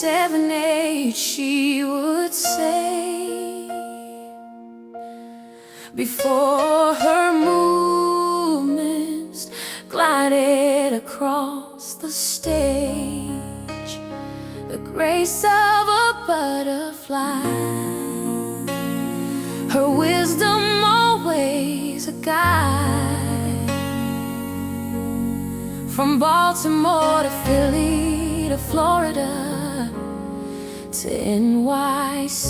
7, 8, she would say, before her movements glided across the stage, the grace of a butterfly, her wisdom always a guide. From Baltimore to Philly to Florida to NYC.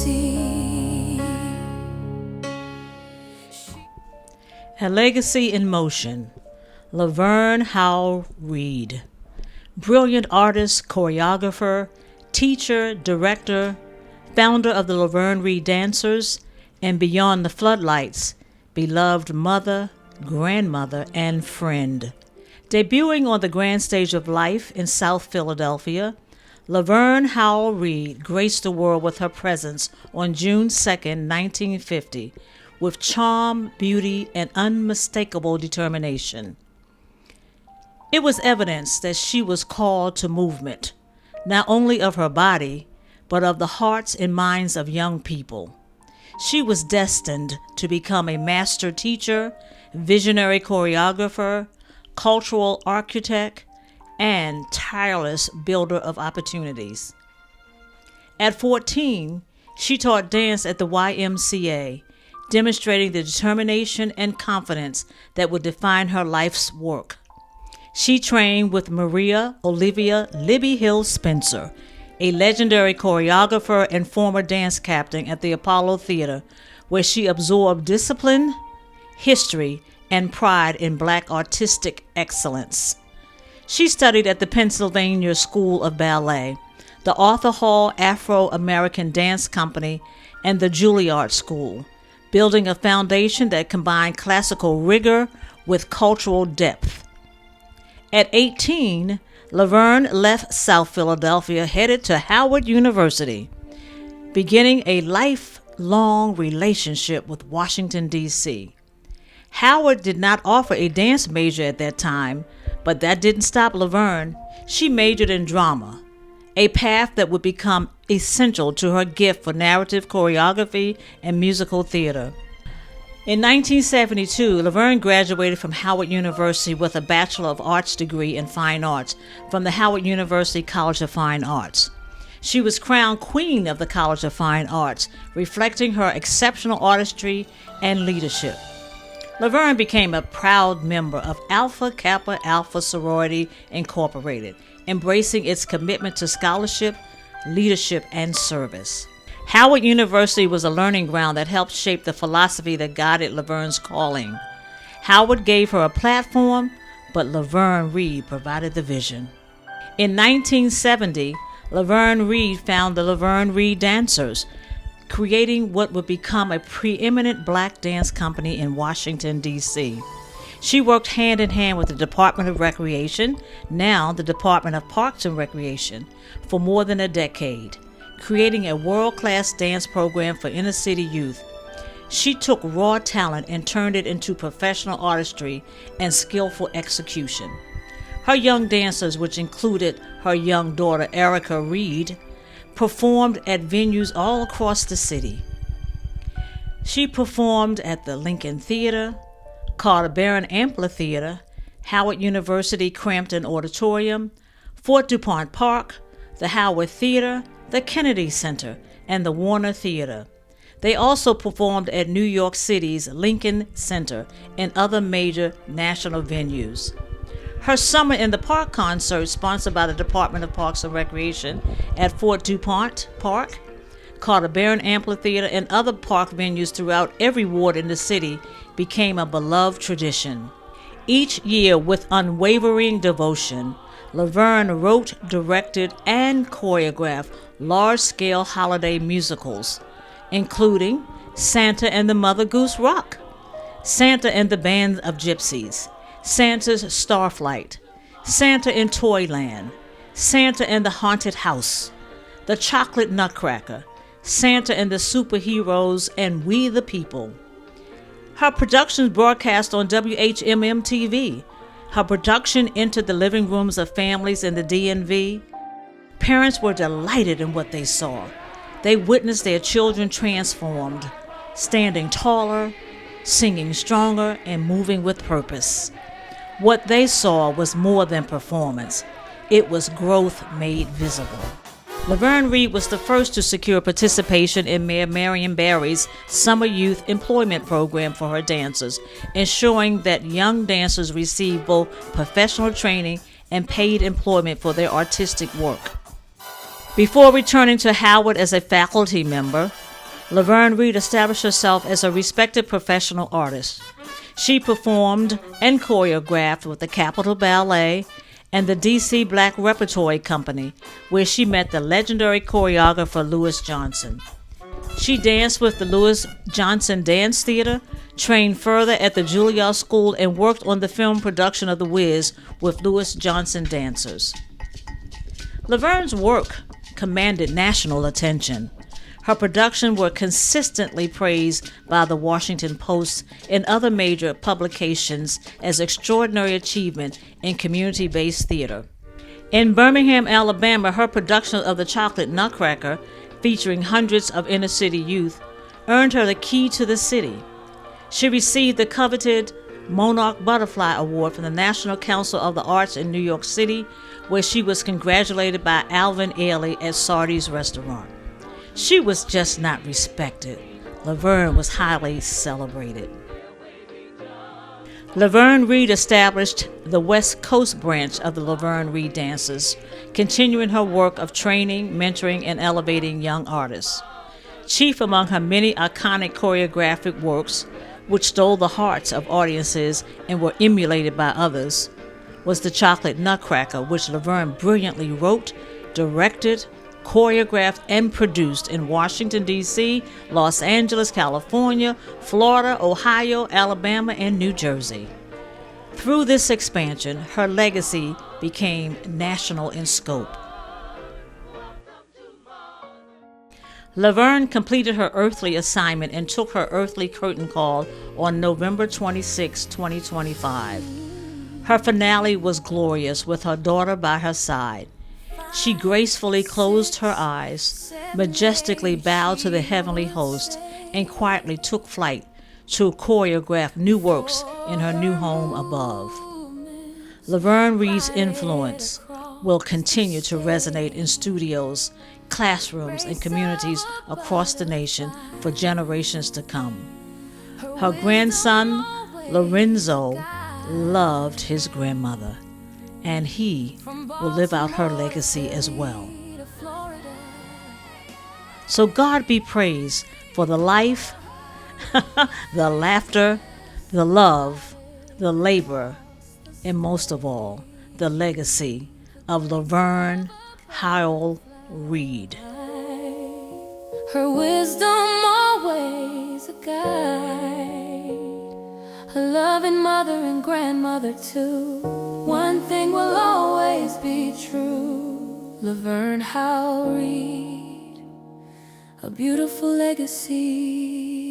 A legacy in motion. Laverne Reed. Brilliant artist, choreographer, teacher, director, founder of the Laverne Reed Dancers, and Beyond the Floodlights, beloved mother, grandmother, and friend. Debuting on the grand stage of life in South Philadelphia, Laverne Reed graced the world with her presence on June 2, 1950, with charm, beauty, and unmistakable determination. It was evidence that she was called to movement, not only of her body, but of the hearts and minds of young people. She was destined to become a master teacher, visionary choreographer, cultural architect, and tireless builder of opportunities. At 14, she taught dance at the YMCA, demonstrating the determination and confidence that would define her life's work. She trained with Maria Olivia Libby Hill Spencer, a legendary choreographer and former dance captain at the Apollo Theater, where she absorbed discipline, history, and pride in Black artistic excellence. She studied at the Pennsylvania School of Ballet, the Arthur Hall Afro-American Dance Company, and the Juilliard School, building a foundation that combined classical rigor with cultural depth. At 18, Laverne left South Philadelphia, headed to Howard University, beginning a lifelong relationship with Washington, D.C. Howard did not offer a dance major at that time, but that didn't stop Laverne. She majored in drama, a path that would become essential to her gift for narrative choreography and musical theater. In 1972, Laverne graduated from Howard University with a Bachelor of Arts degree in Fine Arts from the Howard University College of Fine Arts. She was crowned Queen of the College of Fine Arts, reflecting her exceptional artistry and leadership. Laverne became a proud member of Alpha Kappa Alpha Sorority Incorporated, embracing its commitment to scholarship, leadership, and service. Howard University was a learning ground that helped shape the philosophy that guided Laverne's calling. Howard gave her a platform, but Laverne Reed provided the vision. In 1970, Laverne Reed founded the Laverne Reed Dancers, creating what would become a preeminent Black dance company in Washington, D.C. She worked hand in hand with the Department of Recreation, now the Department of Parks and Recreation, for more than a decade, creating a world-class dance program for inner-city youth. She took raw talent and turned it into professional artistry and skillful execution. Her young dancers, which included her young daughter Erica Reed, performed at venues all across the city. She performed at the Lincoln Theater, Carter Barron Amphitheater, Howard University Crampton Auditorium, Fort DuPont Park, the Howard Theater, the Kennedy Center, and the Warner Theater. They also performed at New York City's Lincoln Center and other major national venues. Her Summer in the Park concert, sponsored by the Department of Parks and Recreation at Fort DuPont Park, Carter Barron Amphitheater, and other park venues throughout every ward in the city, became a beloved tradition. Each year, with unwavering devotion, Laverne wrote, directed, and choreographed large-scale holiday musicals, including Santa and the Mother Goose Rock, Santa and the Band of Gypsies, Santa's Starflight, Santa in Toyland, Santa and the Haunted House, The Chocolate Nutcracker, Santa and the Superheroes, and We the People. Her productions broadcast on WHMM-TV. Her production entered the living rooms of families in the DMV. Parents were delighted in what they saw. They witnessed their children transformed, standing taller, singing stronger, and moving with purpose. What they saw was more than performance. It was growth made visible. Laverne Reed was the first to secure participation in Mayor Marion Barry's Summer Youth Employment Program for her dancers, ensuring that young dancers receive both professional training and paid employment for their artistic work. Before returning to Howard as a faculty member, Laverne Reed established herself as a respected professional artist. She performed and choreographed with the Capitol Ballet and the D.C. Black Repertory Company, where she met the legendary choreographer Louis Johnson. She danced with the Louis Johnson Dance Theater, trained further at the Juilliard School, and worked on the film production of The Wiz with Louis Johnson dancers. Laverne's work commanded national attention. Her productions were consistently praised by the Washington Post and other major publications as extraordinary achievement in community-based theater. In Birmingham, Alabama, her production of The Chocolate Nutcracker, featuring hundreds of inner-city youth, earned her the key to the city. She received the coveted Monarch Butterfly Award from the National Council of the Arts in New York City, where she was congratulated by Alvin Ailey at Sardi's restaurant. She was just not respected. Laverne was highly celebrated. Laverne Reed established the West Coast branch of the Laverne Reed Dancers, continuing her work of training, mentoring, and elevating young artists. Chief among her many iconic choreographic works, which stole the hearts of audiences and were emulated by others, was The Chocolate Nutcracker, which Laverne brilliantly wrote, directed, choreographed, and produced in Washington, D.C., Los Angeles, California, Florida, Ohio, Alabama, and New Jersey. Through this expansion, her legacy became national in scope. Laverne completed her earthly assignment and took her earthly curtain call on November 26, 2025. Her finale was glorious with her daughter by her side. She gracefully closed her eyes, majestically bowed to the heavenly host, and quietly took flight to choreograph new works in her new home above. Laverne Reed's influence will continue to resonate in studios, classrooms, and communities across the nation for generations to come. Her grandson, Lorenzo, loved his grandmother, and he will live out her legacy as well. So God be praised for the life, the laughter, the love, the labor, and most of all, the legacy of Laverne Howell Reed. Her wisdom always a guide, a loving mother and grandmother too. One thing will always be true: Laverne Howell Reed, a beautiful legacy.